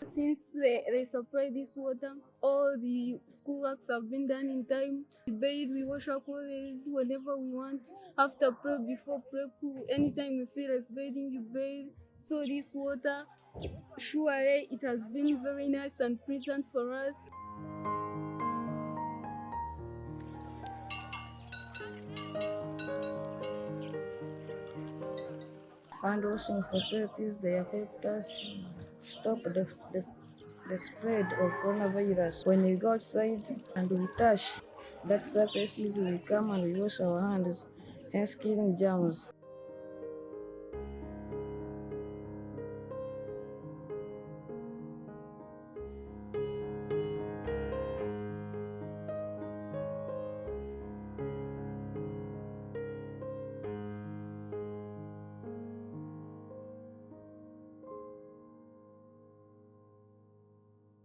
Since they supply this water, all the schoolworks have been done in time. We bathe, we wash our clothes whenever we want. After prep, before prep, anytime you feel like bathing, you bathe. So this water, surely it has been very nice and pleasant for us. Hand washing facilities, they have helped us stop the spread of coronavirus. When we go outside and we touch that surfaces, we come and we wash our hands, hence killing germs.